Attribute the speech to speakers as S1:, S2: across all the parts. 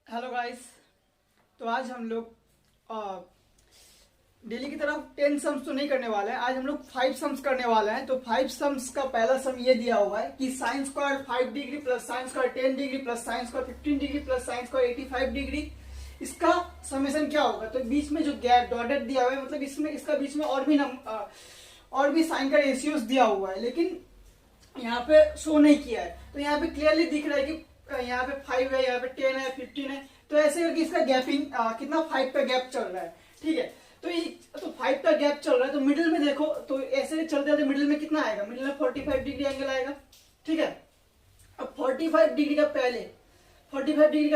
S1: Hello guys. तो आज हम लोग डेली की तरफ 10 सम्स तो नहीं करने वाले हैं। आज हम लोग 5 सम्स करने वाले हैं। तो 5 सम्स का पहला सम ये दिया हुआ है कि sine square 5 degree plus sine square 10 degree plus sine square 15 degree plus sine square 85 degree, इसका समेशन क्या होगा। तो बीच में जो गैप डॉटेड दिया हुआ है, मतलब इसमें इसका बीच में और भी साइन का रेशियोज दिया हुआ है, लेकिन यहाँ पे शो नहीं किया है। तो यहाँ पे क्लियरली दिख रहा है कि यहाँ पे 5 है, यहाँ पे 10 है, 15 है। तो ऐसे करके इसका गैपिंग कितना 5 का गैप चल रहा है। ठीक है, तो 5 का गैप चल रहा है। तो मिडिल में देखो, तो ऐसे चलते हैं, मिडिल में कितना आएगा, मिडिल में 45 डिग्री एंगल आएगा। ठीक है, अब 45 डिग्री का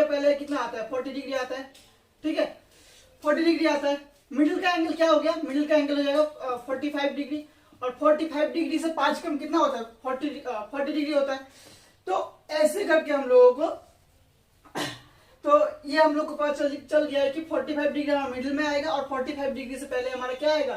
S1: पहले कितना आता है, 40 डिग्री आता है। ठीक है, 40 डिग्री आता है। मिडिल का एंगल क्या हो गया, मिडिल का एंगल हो जाएगा 45 डिग्री, और 45 डिग्री से 5 कम कितना होता है, 40 डिग्री होता है। तो ऐसे करके हम लोगों को तो ये हम लोग को पता चल गया है कि 45 डिग्री हमारा मिडिल में आएगा, और 45 डिग्री से पहले हमारा क्या आएगा,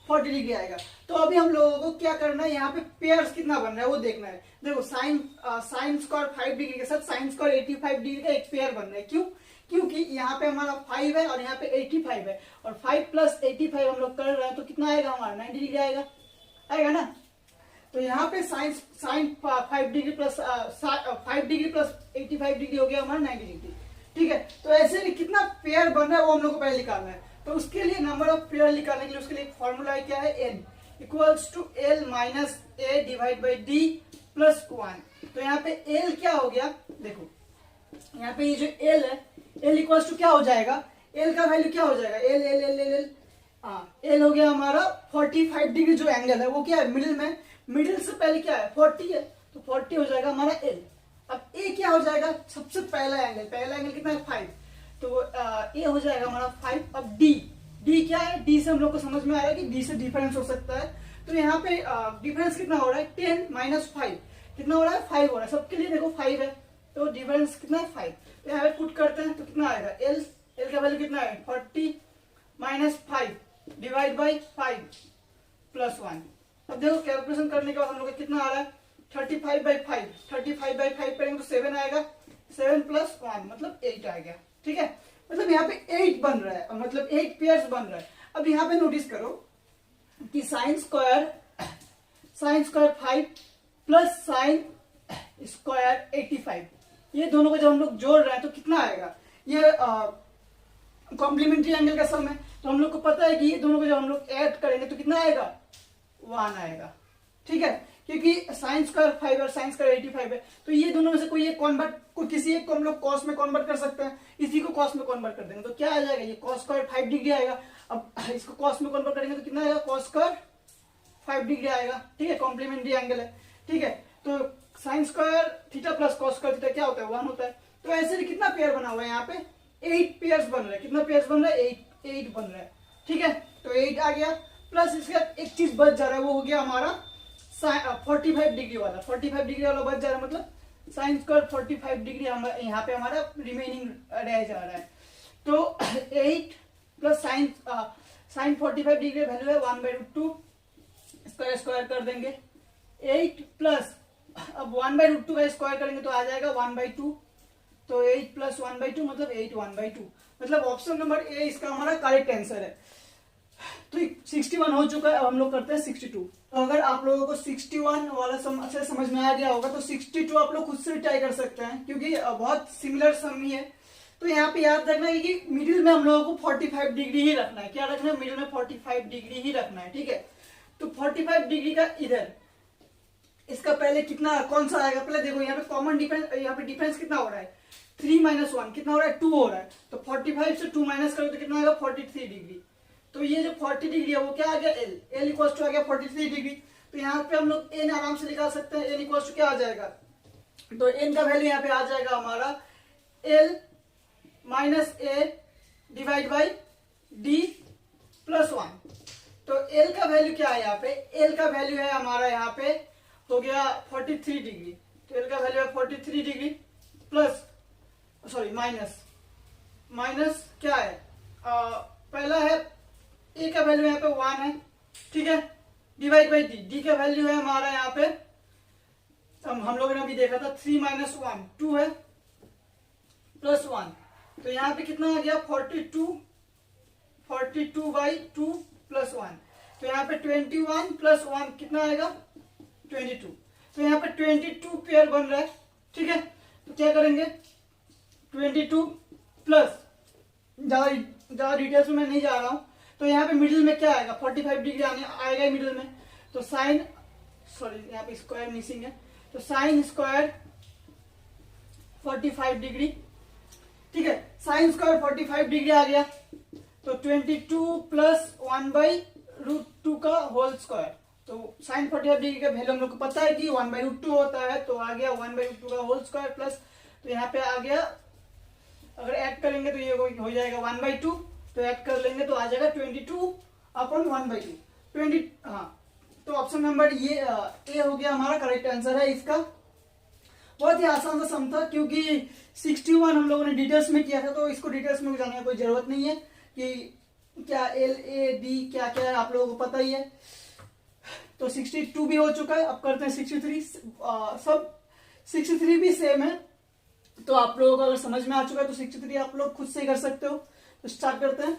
S1: 40 डिग्री आएगा। तो अभी हम लोगों को क्या करना है, यहाँ पे पेयर्स कितना बन रहा है वो देखना है। देखो साइन स्क्वायर 5 डिग्री के साथ साइन स्क्वायर 85 डिग्री का एक पेयर बन रहा है। क्यों? क्योंकि यहाँ पे हमारा 5 है और यहाँ पे 85 है, और 5 प्लस 85 हम लोग कर रहे हैं, तो कितना आएगा हमारा 90 डिग्री आएगा ना। तो यहाँ पे sine 5 degree plus 5 degree plus 85 degree हो गया हमारा 90 डिग्री। ठीक है, तो ऐसे ही कितना पेयर बन रहा है वो हम लोग को पहले निकालना है। तो उसके लिए नंबर ऑफ पेयर निकालने के लिए उसके लिए एक फॉर्मूला है, क्या है, n equals to l minus a divide by d plus 1। तो यहाँ पे l क्या हो गया, देखो यहाँ पे ये जो l है, l इक्वल्स टू क्या हो जाएगा, l का वैल्यू क्या हो जाएगा, l हो गया हमारा 45 डिग्री। जो एंगल है वो क्या है, मिडिल से पहले क्या है, 40 है, तो 40 हो जाएगा हमारा l। अब a क्या हो जाएगा, सबसे पहला एंगल कितना है, 5, तो a हो जाएगा हमारा 5। अब d क्या है, d से हम लोग को समझ में आ रहा है कि d से डिफरेंस हो सकता है। तो यहाँ पे डिफरेंस कितना हो रहा है, 10 माइनस 5 कितना हो रहा है, 5 हो रहा है। सबके लिए देखो 5 है, तो डिफरेंस कितना है, 5। तो यहाँ पे पुट करते हैं तो कितना आएगा, l का वैल्यू कितना है, 40 माइनस 5 डिवाइड बाई 5 प्लस 1। अब देखो कैलकुलेशन करने के बाद हम लोग को कितना आ रहा है, 35 बाई 5 करेंगे तो 7 आएगा, 7 प्लस 1 मतलब 8 आ गया। ठीक है, मतलब यहाँ पे 8 बन रहा है, मतलब 8 पेयर्स बन रहा है। अब यहाँ पे नोटिस करो कि sine square 5 plus sine square 85, ये दोनों को जब हम लोग जोड़ रहे हैं तो कितना आएगा, ये कॉम्प्लीमेंट्री एंगल का सम है। तो हम लोग को पता है कि ये दोनों को जब हम लोग ऐड करेंगे तो कितना आएगा, 1 आएगा। ठीक है, क्योंकि साइन स्क्वायर 5 और साइन स्क्वायर 85 है, तो ये दोनों में से कोई एक किसी एक को हम लोग कॉस में कन्वर्ट कर सकते हैं, इसी को कॉस में कन्वर्ट कर देंगे तो क्या आ जाएगा, ये कॉस स्क्वायर 5 डिग्री आएगा। अब इसको कॉस में कन्वर्ट करेंगे तो कितना आएगा, कॉस स्क्वायर 5 डिग्री आएगा। ठीक है, कॉम्प्लीमेंट्री एंगल है। ठीक है, तो sine square theta plus cos square theta क्या होता है, 1 होता है। तो ऐसे कितना पेयर बना हुआ है, यहाँ पे 8 पेयर्स बन रहे हैं। कितना पेयर्स बन रहा है, 8 बन रहा है। ठीक है, तो 8 आ गया, प्लस इसका एक चीज बच जा रहा है, वो हो गया हमारा 45 डिग्री वाला, 45 डिग्री वाला बच जा रहा है, मतलब साइन स्क्वायर 45 डिग्री यहाँ पे हमारा रिमेनिंग रह जा रहा है। तो 8 प्लस साइन 45 डिग्री वैल्यू है 1/√2, स्क्वायर कर देंगे। 8 प्लस, अब 1/√2 का स्क्वायर करेंगे तो आ जाएगा 1/2, तो 8 प्लस 1/2 मतलब 8 1/2, मतलब ऑप्शन नंबर ए इसका हमारा करेक्ट आंसर है। तो 61 हो चुका है, अब हम लोग करते हैं 62। तो अगर आप लोगों को 61 वाला से समझ में आ गया होगा तो 62 आप लोग खुद से ट्राई कर सकते हैं, क्योंकि बहुत सिमिलर सम ही है। तो यहाँ पे याद रखना है कि मिडिल में हम लोगों को 45 डिग्री ही रखना है। क्या रखना है, मिडिल में 45 डिग्री ही रखना है। ठीक है, तो 45 डिग्री का इधर इसका पहले कितना कौन सा आएगा, पहले देखो यहाँ पे कॉमन डिफरेंस, यहाँ पे डिफरेंस कितना हो रहा है, 3 माइनस 1 कितना हो रहा है, 2 हो रहा है। तो 45 से 2 माइनस करो तो कितना आएगा, 43 डिग्री। तो ये जो 40 डिग्री है वो क्या आ गया, l इक्वल टू आ गया 43 डिग्री। तो यहाँ पे हम लोग n आराम से निकाल सकते हैं, n इक्वल टू क्या आ जाएगा, तो n का वैल्यू यहाँ पे आ जाएगा हमारा l minus a divide by d plus 1। तो l का वैल्यू क्या है, यहाँ पे l का वैल्यू है हमारा यहाँ पे हो गया 43 डिग्री। तो l का वैल्यू है 43 डिग्री प्लस माइनस क्या है, पहला है a का वैल्यू यहाँ पे 1 है। ठीक है, डिवाइड बाई d का वैल्यू है हमारा यहाँ पे, हम लोगों ने अभी देखा था 3 माइनस 1 2 है, प्लस 1 तो यहाँ पे कितना आ गया 42/2 प्लस 1। तो यहाँ पे 21 प्लस 1 कितना आएगा 22। तो यहाँ पे 22 पेयर बन रहा है, ठीक है। तो क्या करेंगे 22 प्लस, ज्यादा डिटेल्स में मैं नहीं जा रहा हूं। तो यहाँ पे मिडिल में क्या आएगा 45 डिग्री आएगा मिडिल में। तो साइन, सॉरी यहाँ पे स्क्वायर मिसिंग है, तो साइन स्क्वायर 45 डिग्री, ठीक है। साइन स्क्वायर 45 डिग्री आ गया। तो 22 प्लस 1/√2 का होल स्क्वायर। तो साइन 45 डिग्री का वैल्यू हम लोग को पता है कि 1/√2 होता है, तो आ गया 1/√2 का होल स्क्वायर प्लस, तो यहाँ पे आ गया, अगर ऐड करेंगे तो ये हो जाएगा 1/2। तो ऐड कर लेंगे तो आ जाएगा 22/1/2 20। हाँ, तो ऑप्शन नंबर ये ए हो गया हमारा करेक्ट आंसर है इसका। बहुत ही आसान सा सम था, क्योंकि 61 हम लोगों ने डिटेल्स में किया था, तो इसको डिटेल्स में जाने की कोई जरूरत नहीं है कि क्या एल ए डी क्या क्या है, आप लोगों को पता ही है। तो 62 भी हो चुका है, अब करते हैं 63। सब 63 भी सेम है, तो आप लोगों को अगर समझ में आ चुका है तो 63 आप लोग खुद से ही कर सकते हो। तो स्टार्ट करते हैं।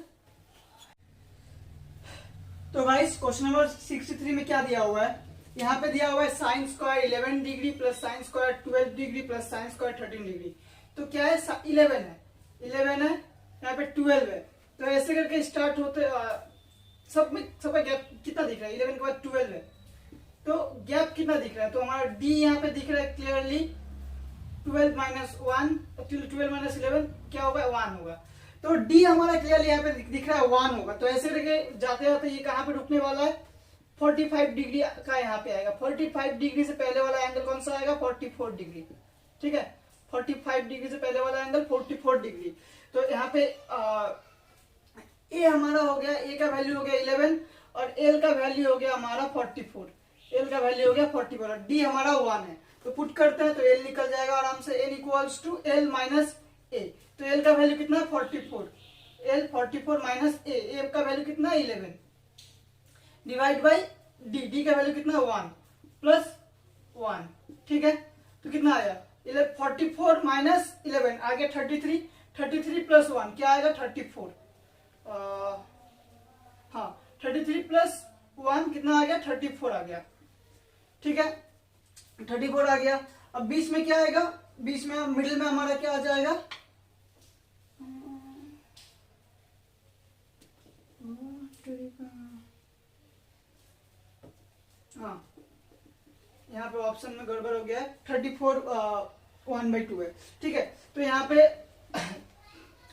S1: तो गाइस क्वेश्चन नंबर 63 में क्या दिया हुआ है, यहाँ पे दिया हुआ है sine square 11 degree plus sine square 12 degree plus sine square 13 degree. तो क्या है 11 है, यहाँ पे 12 है। तो ऐसे करके स्टार्ट होते सबका गैप कितना दिख रहा है, 11 के बाद 12 है, तो गैप कितना दिख रहा है। तो हमारा डी यहाँ पे दिख रहा है क्लियरली 12 माइनस 1, 12 माइनस 11 क्या होगा 1 होगा। तो डी हमारा क्लियरली यहाँ पे दिख रहा है 1 होगा। तो ऐसे करके जाते जाते ये कहाँ पे रुकने वाला है 45 डिग्री का यहाँ पे आएगा। 45 डिग्री से पहले वाला एंगल कौन सा आएगा 44 डिग्री, ठीक है। 45 डिग्री से पहले वाला एंगल 44 डिग्री। तो यहाँ पे ए हमारा हो गया, ए का वैल्यू हो गया 11 और एल का वैल्यू हो गया हमारा 44। एल का वैल्यू हो गया 44 और डी हमारा 1 है। तो पुट करते हैं तो एल निकल जाएगा आराम से, N equals to L minus A. तो एल का वैल्यू कितना है 44, एल 44 माइनस ए का वैल्यू कितना है 11 डिवाइड बाई डी, डी का वैल्यू कितना 1 प्लस 1, ठीक है। तो कितना आया 44 माइनस 11 आ गया 33, 33 प्लस 1 क्या आएगा 34। हाँ 33 प्लस 1 कितना आ गया 34 आ गया, ठीक है। 34 आ गया। अब बीच में क्या आएगा, बीच में मिडिल में हमारा क्या आ जाएगा हाँ, यहाँ पे ऑप्शन में गड़बड़ हो गया है, 34 1/2 है, ठीक है। तो यहाँ पे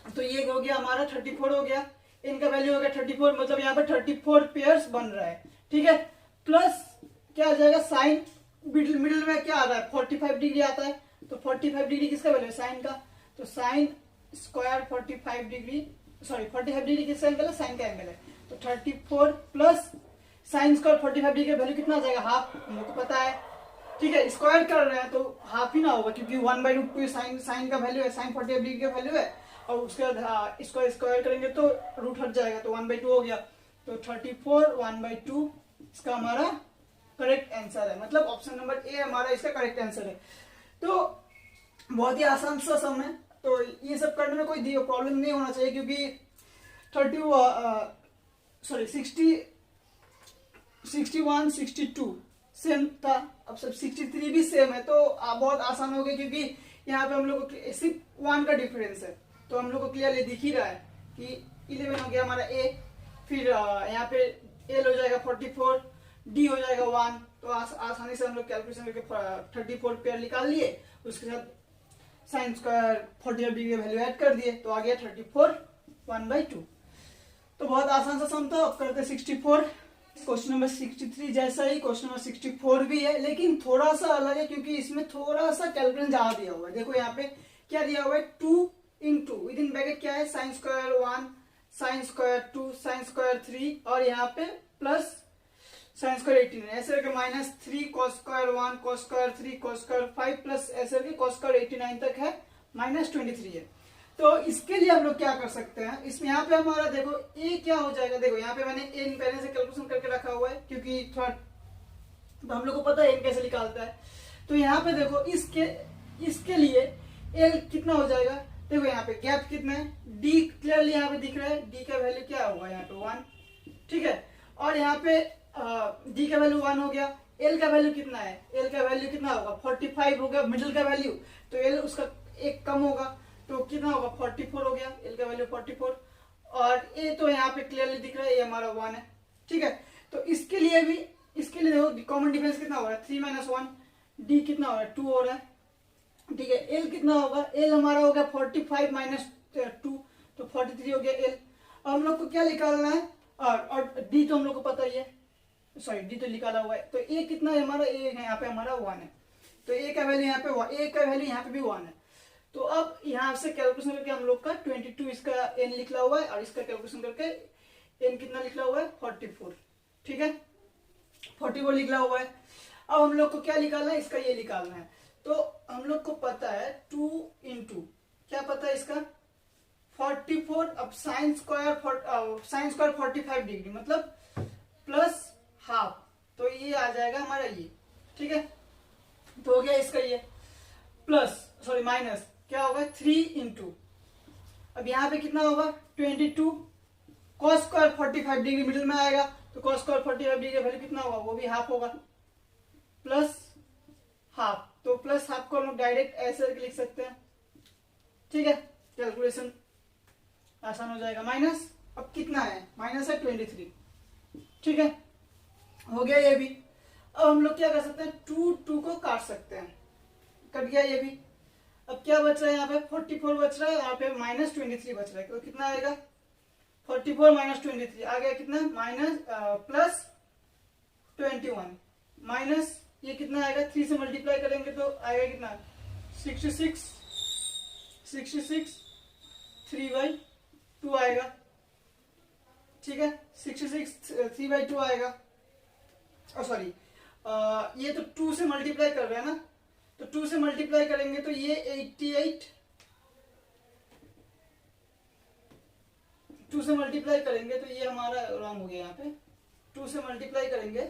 S1: तो ये हो गया हमारा 34 हो गया, इनका वैल्यू हो गया 34, मतलब यहाँ पे 34 पेयर्स बन रहा है, ठीक है। प्लस क्या आ जाएगा साइन, मिडिल में क्या आ रहा है 45 डिग्री आता है। तो 45 डिग्री किसका वैल्यू है साइन का। तो sine square 45 degree, sorry 45 degree किसका एंगल है साइन का एंगल है। तो 34 प्लस साइन स्क्वायर 45 डिग्री का वैल्यू कितना आ जाएगा हाफ, हम लोग को पता है, ठीक है। स्क्वायर कर रहे हैं तो हाफ ही ना होगा, क्योंकि 1/√2 साइन का वैल्यू है, साइन 45 डिग्री का वैल्यू है, और उसके बाद इसको स्क्वायर करेंगे तो रूट हट जाएगा, तो 1/2 हो गया। तो 34 1/2 इसका हमारा करेक्ट आंसर है, मतलब ऑप्शन नंबर ए हमारा इसका करेक्ट आंसर है। तो बहुत ही आसान सा सम है, तो ये सब करने में कोई प्रॉब्लम नहीं होना चाहिए, क्योंकि 61 62 सेम था, अब सब 63 भी सेम है, तो बहुत आसान हो गया, क्योंकि यहाँ पे हम लोग को सिर्फ 1 का डिफरेंस है। तो हम लोग को क्लियरली दिख ही रहा है कि 11 हो गया हमारा ए, फिर यहाँ पे एल हो जाएगा 44, डी हो जाएगा 1। तो आसानी से हम लोग कैलकुलेशन करके 34 पेयर निकाल लिए, उसके साथ साइन स्क्वायर 45 डिग्री का वैल्यू ऐड कर दिए, तो आ गया 34 1/2। तो बहुत आसान सा सम था। अब करते 64। क्वेश्चन नंबर 63 जैसा ही क्वेश्चन नंबर 64 भी है, लेकिन थोड़ा सा अलग है, क्योंकि इसमें थोड़ा सा कैलकुलेशन ज्यादा दिया हुआ है। देखो यहाँ पे क्या दिया हुआ है 2 × विद इन ब्रैकेट क्या है sine square 1 sine square 2 sine square 3 और यहाँ पे प्लस साइन स्क्वायर 18 है, ऐसे करके -3 cos square 1 cos square 3 cos square 5 plus ऐसे करके cos स्क्वायर 89 तक है, -23 है। तो इसके लिए हम लोग क्या कर सकते हैं, इसमें यहाँ पे हमारा देखो ए क्या हो जाएगा, देखो यहाँ पे मैंने एन पहले से कैलकुलेशन करके रखा हुआ है, क्योंकि थोड़ा तो हम लोग को पता है एन कैसे निकालता है। तो यहाँ पे देखो इसके लिए एल कितना हो जाएगा देखो यहाँ पे गैप कितना है, डी क्लियरली यहाँ पे दिख रहा है, डी का वैल्यू क्या होगा यहाँ पे 1, ठीक है। और यहाँ पे डी का वैल्यू 1 हो गया, एल का वैल्यू कितना है, एल का वैल्यू कितना होगा 45 हो गया मिडिल का वैल्यू, तो एल उसका एक कम होगा तो कितना होगा 44 हो गया, एल का वैल्यू 44। और ए तो यहाँ पे क्लियरली दिख रहा है, ये हमारा 1 है, ठीक है। तो इसके लिए देखो कॉमन डिफरेंस कितना हो रहा है 3 - 1, डी कितना हो रहा है 2 हो रहा है, ठीक है। एल कितना होगा, एल हमारा हो गया 45 - 2 तो 43 हो गया एल। अब हम लोग को क्या निकालना है, और डी तो हम लोग को पता ही है, सॉरी डी तो निकाला हुआ है। तो ए कितना है हमारा, ए यहाँ पे हमारा 1 है, तो ए का वैल्यू यहाँ पे ए का वैल्यू यहाँ पे भी 1 है। तो अब यहाँ से कैलकुलेशन करके हम लोग का 22 इसका एन निकला हुआ है, और इसका कैलकुलेशन करके एन कितना निकला हुआ है 44, ठीक है, 44 निकला हुआ है। अब हम लोग को क्या निकालना है, इसका ये निकालना है। तो हम लोग को पता है 2 × क्या पता है इसका 44, अब साइन स्क्वायर 45 डिग्री मतलब प्लस हाफ, तो ये आ जाएगा हमारा ये, ठीक है। तो हो गया इसका ये माइनस क्या होगा 3 × अब यहाँ पे कितना होगा 22, cos स्क्वायर 45 डिग्री मिडिल में आएगा, तो cos स्क्वायर 45 डिग्री वैल्यू कितना होगा, वो भी हाफ होगा, प्लस हाफ, तो प्लस हाफ को हम लोग डायरेक्ट ऐसे लिख सकते हैं, ठीक है, कैलकुलेशन आसान हो जाएगा। माइनस अब कितना है, माइनस है 23, ठीक है, हो गया ये भी। अब हम लोग क्या कर सकते हैं 2 को काट सकते हैं, कट गया ये भी। अब क्या बच रहा है यहाँ पे 44 बच रहा है, यहाँ पे -23 बच रहा है, तो कितना आएगा 44 - 23 आ गया कितना प्लस 21 माइनस ये कितना आएगा 3 से मल्टीप्लाई करेंगे तो आएगा कितना 66 3/2 आएगा, ठीक है, 66 3/2 आएगा। सॉरी ये तो 2 से मल्टीप्लाई कर रहे हैं ना, तो 2 से मल्टीप्लाई करेंगे तो ये 88, 2 से मल्टीप्लाई करेंगे तो ये हमारा रॉन्ग हो गया, यहाँ पे 2 से मल्टीप्लाई करेंगे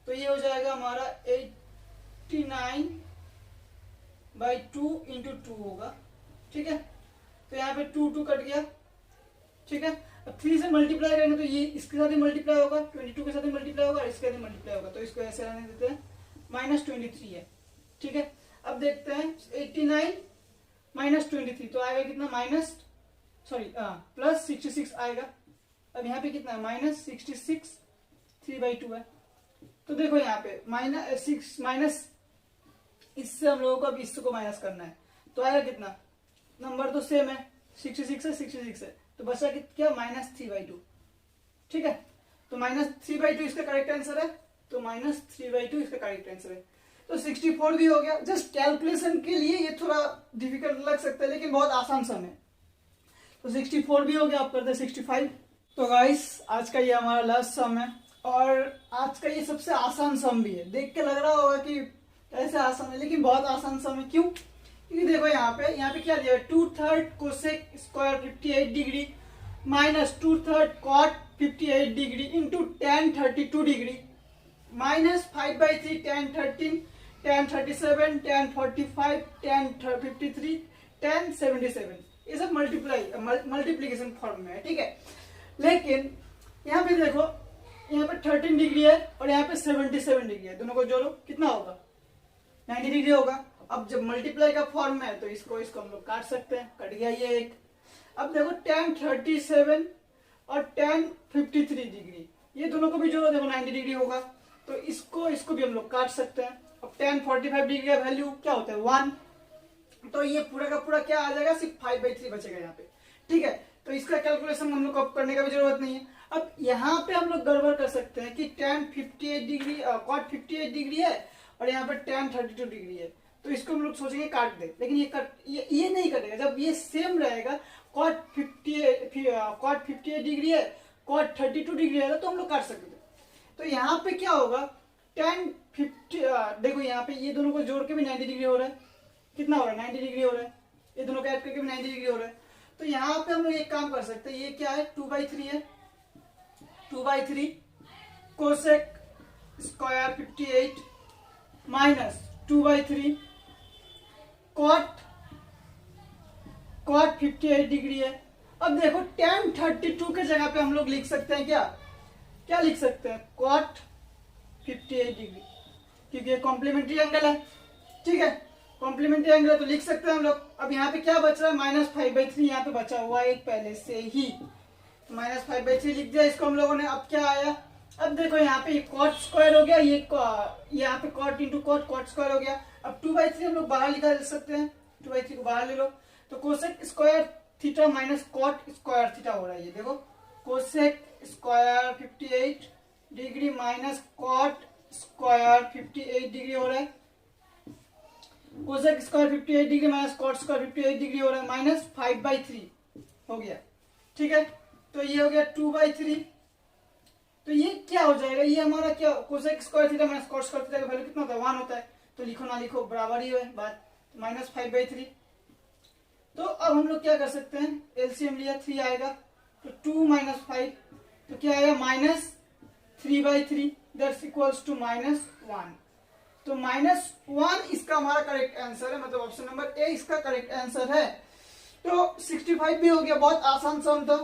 S1: तो ये हो जाएगा हमारा 89/2 × 2 होगा, ठीक है। तो यहाँ पे 2 कट गया, ठीक है। अब 3 से मल्टीप्लाई करेंगे तो ये इसके साथ ही मल्टीप्लाई होगा, 22 के साथ ही मल्टीप्लाई होगा, और इसके साथ ही मल्टीप्लाई होगा, तो इसको ऐसे रहने देते हैं -23 है, ठीक है। अब देखते हैं 89 - 23 तो आएगा कितना प्लस 66 आएगा। अब यहाँ पे कितना है -66 3/2 है, तो देखो यहाँ पे माइनस इससे हम लोगों को अब इसको माइनस करना है, तो आएगा कितना, नंबर तो सेम है 66 है, तो बचा क्या -3/2, ठीक है। तो -3/2 इसका करेक्ट आंसर है, तो -3/2 इसका करेक्ट आंसर है। तो 64 भी हो गया। जस्ट कैलकुलेशन के लिए ये थोड़ा डिफिकल्ट लग सकता है, लेकिन बहुत आसान सम है। तो 64 भी हो गया, आप करते हैं 65। तो गाइस आज का ये हमारा लास्ट सम है, और आज का ये सबसे आसान सम भी है। देख के लग रहा होगा कि कैसे आसान है, लेकिन बहुत आसान सम है। क्यों? क्योंकि देखो यहाँ पे क्या दिया है 2/3 cosec square 58 degree minus 2/3 cot 58 degree into tan 32 degree minus 5/3 tan 13 tan 37 tan 45 tan 53 tan 77, ये सब मल्टीप्लीकेशन फॉर्म में है, ठीक है। लेकिन यहाँ पे देखो, यहाँ पे 13 डिग्री है और यहाँ पे 77 डिग्री है, दोनों को जोड़ो कितना होगा 90 डिग्री होगा। अब जब मल्टीप्लाई का फॉर्म है तो इसको हम लोग काट सकते हैं, कट गया ये एक। अब देखो tan 37 और tan 53 डिग्री, ये दोनों को भी जोड़ो, देखो 90 डिग्री होगा, तो इसको भी हम लोग काट सकते हैं। अब tan 45 डिग्री का वैल्यू क्या होता है 1, तो ये पूरा का पूरा क्या आ जाएगा, सिर्फ 5/3 बचेगा यहाँ पे, ठीक है। तो इसका कैलकुलेशन हम लोग को करने का भी जरूरत नहीं है। अब यहाँ पे हम लोग गड़बड़ कर सकते हैं कि tan 58 डिग्री cot 58 डिग्री है और यहाँ पे tan 32 डिग्री है, तो इसको हम लोग सोचेंगे काट दे, लेकिन ये नहीं कटेगा। जब ये सेम रहेगा cot 58 डिग्री है cot 32 डिग्री है तो हम लोग काट सकते हैं। तो यहाँ पे क्या होगा tan 50, देखो यहाँ पे ये दोनों को जोड़ के भी 90 डिग्री हो रहा है, कितना हो रहा है 90 डिग्री हो रहा है, ये दोनों को ऐड करके भी 90 डिग्री हो रहा है। तो यहाँ पे हम लोग एक काम कर सकते हैं, ये क्या है 2/3 है, 2/3 cosec square 58 minus 2/3 cot cot 58 degree है। अब देखो tan 32 के जगह पे हम लोग लिख सकते हैं क्या लिख सकते हैं, कॉट 58 डिग्री, क्योंकि ये कॉम्प्लीमेंट्री एंगल है। ठीक है, कॉम्प्लीमेंट्री एंगल है तो लिख सकते हैं हम लोग। अब यहाँ पे क्या बच रहा है, -5/3 यहाँ पे बचा हुआ है एक पहले से ही, तो -5/3 लिख दिया इसको हम लोगों ने। अब क्या आया, अब देखो यहाँ पे कॉट स्क्वायर हो गया, ये यहाँ पे कॉट इंटू कॉट स्क्वायर हो गया। अब 2/3 हम लोग बाहर निकाल सकते हैं, 2/3 को बाहर ले लो तो cosec square theta minus cot square theta हो रहा है। ये देखो cosec square 58 degree minus cot square 58 degree हो रहा है। Cosec square 58 degree minus cot square 58 degree हो रहा है, -5/3 हो गया। ठीक है, तो ये हो गया 2/3। तो ये क्या हो जाएगा, ये हमारा क्या, cosec square theta minus cot square theta का वैल्यू कितना होता है, 1 होता है। तो लिखो ना लिखो बराबर ही है बात, -5/3। तो अब हम लोग क्या कर सकते हैं, एलसीएम लिया 3 आएगा, तो 2 - 5 तो क्या आएगा, -3/3 दैट्स इक्वल्स टू -1। तो -1 इसका हमारा करेक्ट आंसर है, मतलब ऑप्शन नंबर ए इसका करेक्ट आंसर है। तो 65 भी हो गया, बहुत आसान सम था।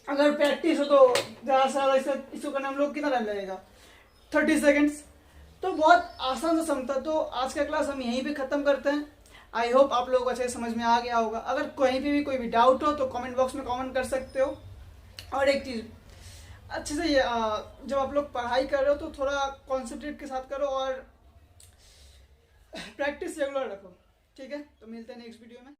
S1: अगर प्रैक्टिस हो तो ज्यादा से ज्यादा इसको करने हम लोग कितना टाइम लगेगा, 30 सेकेंड्स। तो बहुत आसान सा सम था। तो आज का क्लास हम यहीं पे खत्म करते हैं। आई होप आप लोगों को अच्छे समझ में आ गया होगा। अगर कहीं पे भी कोई भी डाउट हो तो कमेंट बॉक्स में कमेंट कर सकते हो। और एक चीज अच्छे से जब आप लोग पढ़ाई कर रहे हो तो थोड़ा कॉन्सेंट्रेट के साथ करो और प्रैक्टिस रेगुलर रखो। ठीक है, तो मिलते हैं नेक्स्ट वीडियो में।